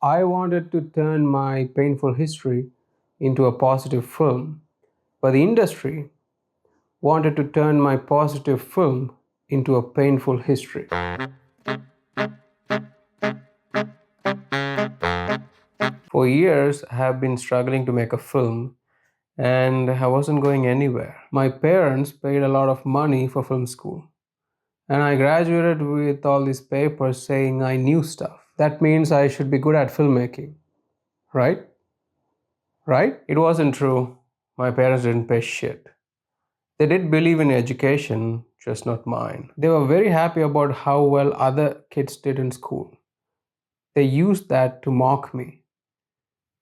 I wanted to turn my painful history into a positive film, but the industry wanted to turn my positive film into a painful history. For years, I have been struggling to make a film and I wasn't going anywhere. My parents paid a lot of money for film school, and I graduated with all these papers saying I knew stuff. That means I should be good at filmmaking, right? Right? It wasn't true. My parents didn't pay shit. They did believe in education, just not mine. They were very happy about how well other kids did in school. They used that to mock me,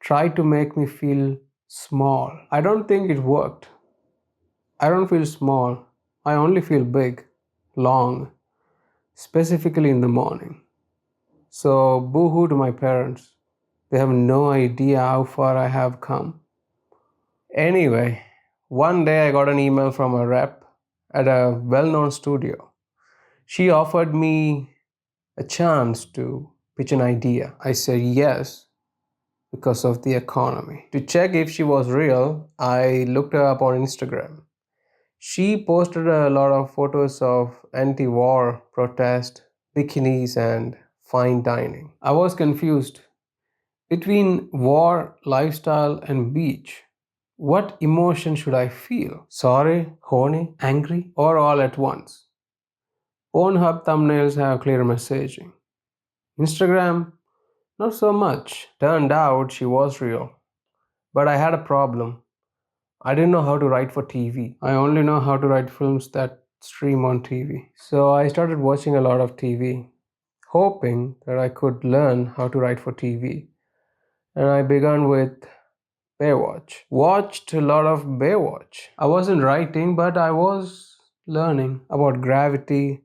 try to make me feel small. I don't think it worked. I don't feel small. I only feel big, long, specifically in the morning. So, boo hoo to my parents. They have no idea how far I have come. Anyway, one day I got an email from a rep at a well known studio. She offered me a chance to pitch an idea. I said yes because of the economy. To check if she was real, I looked her up on Instagram. She posted a lot of photos of anti war protest, bikinis, and fine dining. I was confused between war, lifestyle, and beach. What emotion should I feel? Sorry, horny, angry, or all at once? Pornhub thumbnails have clear messaging. Instagram, not so much. Turned out she was real. But I had a problem. I didn't know how to write for TV. I only know how to write films that stream on TV. So I started watching a lot of TV, hoping that I could learn how to write for TV. And I began with Baywatch. Watched a lot of Baywatch. I wasn't writing, but I was learning about gravity,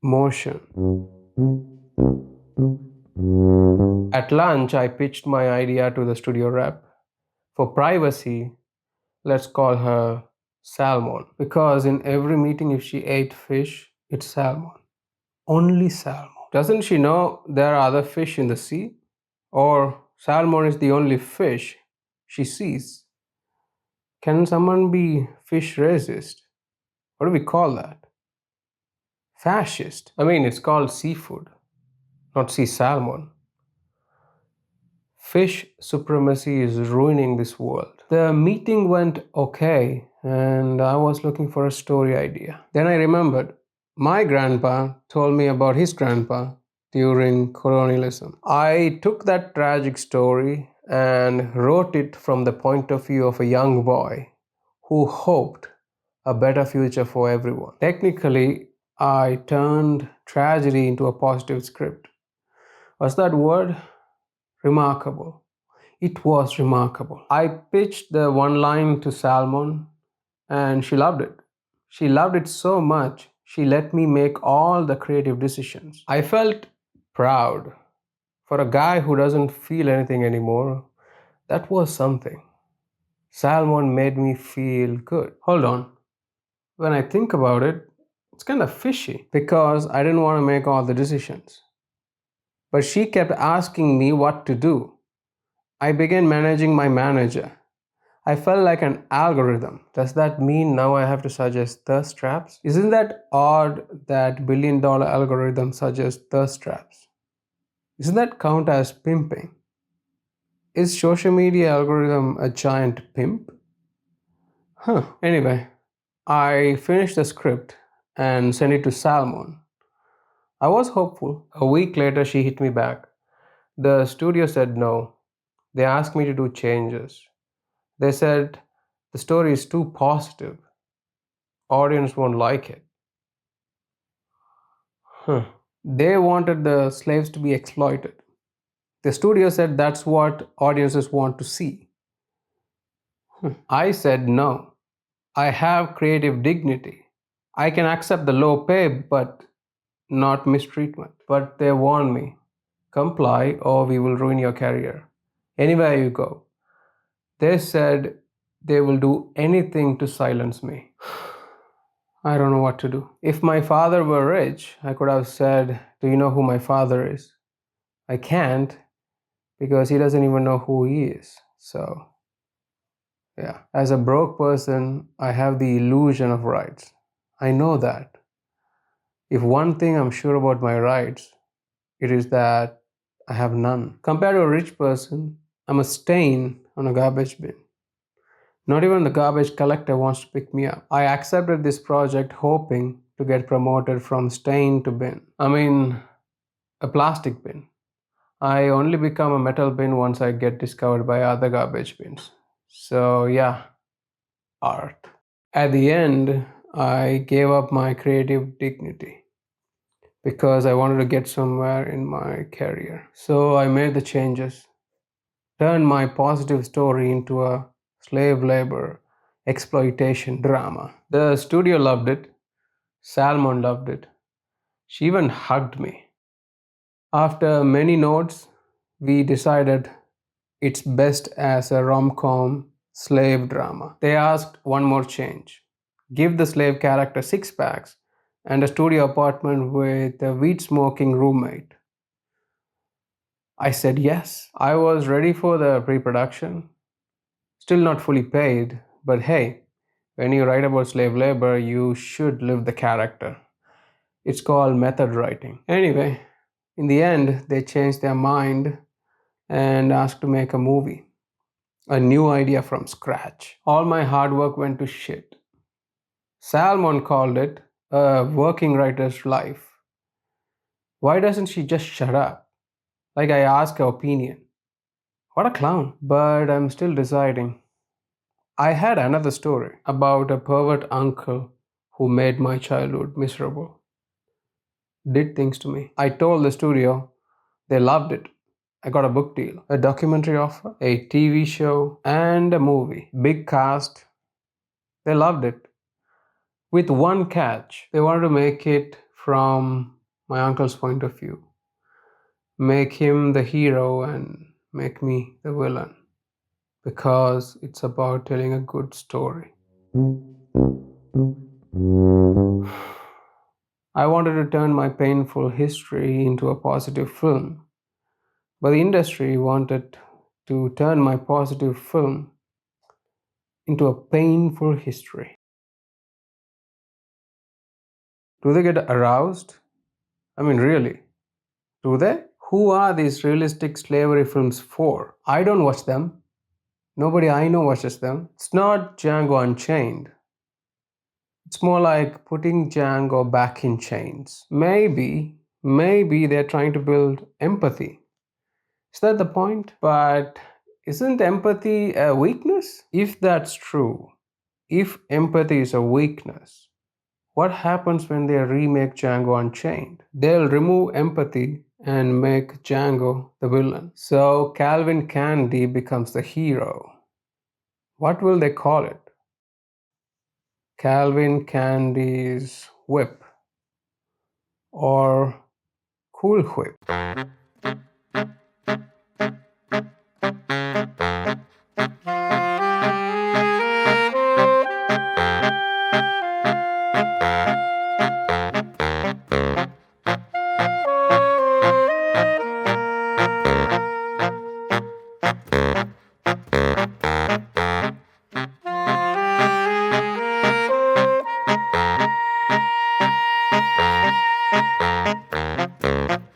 motion. At lunch, I pitched my idea to the studio rep. For privacy, let's call her Salmon. Because in every meeting, if she ate fish, it's salmon. Only salmon. Doesn't she know there are other fish in the sea? Or salmon is the only fish she sees? Can someone be fish racist? What do we call that? Fascist. I mean, it's called seafood, not sea salmon. Fish supremacy is ruining this world. The meeting went okay, and I was looking for a story idea. Then I remembered my grandpa told me about his grandpa during colonialism. I took that tragic story and wrote it from the point of view of a young boy who hoped a better future for everyone. Technically, I turned tragedy into a positive script. Was that word? Remarkable. It was remarkable. I pitched the one line to Salmon and she loved it. She loved it so much, she let me make all the creative decisions. I felt proud. For a guy who doesn't feel anything anymore, that was something. Salmon made me feel good. Hold on. When I think about it, it's kind of fishy because I didn't want to make all the decisions. But she kept asking me what to do. I began managing my manager. I felt like an algorithm. Does that mean now I have to suggest thirst traps? Isn't that odd that billion-dollar algorithm suggests thirst traps? Doesn't that count as pimping? Is social media algorithm a giant pimp? Anyway, I finished the script and sent it to Salmon. I was hopeful. A week later, she hit me back. The studio said no. They asked me to do changes. They said the story is too positive. Audience won't like it. They wanted the slaves to be exploited. The studio said that's what audiences want to see. I said no. I have creative dignity. I can accept the low pay, but not mistreatment. But they warned me comply or we will ruin your career. Anywhere you go. They said they will do anything to silence me. I don't know what to do. If my father were rich, I could have said, do you know who my father is? I can't because he doesn't even know who he is. So, yeah, as a broke person, I have the illusion of rights. I know that. If one thing I'm sure about my rights, it is that I have none. Compared to a rich person, I'm a stain on a garbage bin. Not even the garbage collector wants to pick me up. I accepted this project hoping to get promoted from stain to bin. I mean, a plastic bin. I only become a metal bin once I get discovered by other garbage bins. So, yeah, art. At the end, I gave up my creative dignity because I wanted to get somewhere in my career. So, I made the changes, turned my positive story into a slave labor exploitation drama. The studio loved it, Salmon loved it. She even hugged me. After many notes, we decided it's best as a rom-com slave drama. They asked one more change. Give the slave character six packs and a studio apartment with a weed smoking roommate. I said yes. I was ready for the pre-production. Still not fully paid, but hey, when you write about slave labor, you should live the character. It's called method writing. Anyway, in the end, they changed their mind and asked to make a movie. A new idea from scratch. All my hard work went to shit. Salmon called it a working writer's life. Why doesn't she just shut up? Like I asked her opinion. What a clown. But I'm still deciding. I had another story about a pervert uncle who made my childhood miserable. Did things to me. I told the studio, they loved it. I got a book deal, a documentary offer, a TV show, and a movie. Big cast. They loved it. With one catch, they wanted to make it from my uncle's point of view. Make him the hero and make me the villain. Because it's about telling a good story. I wanted to turn my painful history into a positive film, but the industry wanted to turn my positive film into a painful history. Do they get aroused? I mean, really, do they? Who are these realistic slavery films for? I don't watch them. Nobody I know watches them. It's not Django Unchained. It's more like putting Django back in chains. Maybe they're trying to build empathy. Is that the point? But isn't empathy a weakness? If that's true, if empathy is a weakness, what happens when they remake Django Unchained? They'll remove empathy and make Django the villain. So Calvin Candy becomes the hero. What will they call it? Calvin Candy's Whip or Cool Whip.